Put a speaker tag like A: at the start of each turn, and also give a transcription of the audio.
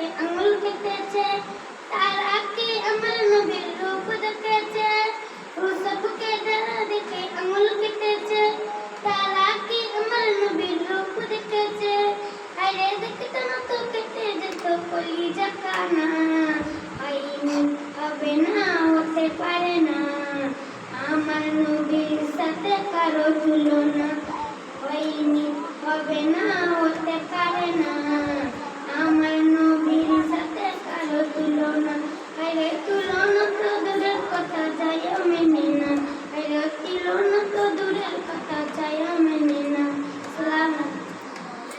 A: দেখে আঙুল কেটেছে, তারা কি আমার নবীর রূপ দেখেছে? সবকে দেখে আঙুল কেটেছে, তারা কি আমার নবীর রূপ দেখেছে? আরে দেখতে না তো কেটে যেত কলিজা কানা, হয়নি হবে না হতে পারে না, আমার নবীর সাথে কারো তুলনা, হয়নি হবে না হতে পারে না, আমার নবীর সাথে কারো তুলনা। আরে তুলনা তো দূরের কথা, যায় মেনে না, আরে তুলনা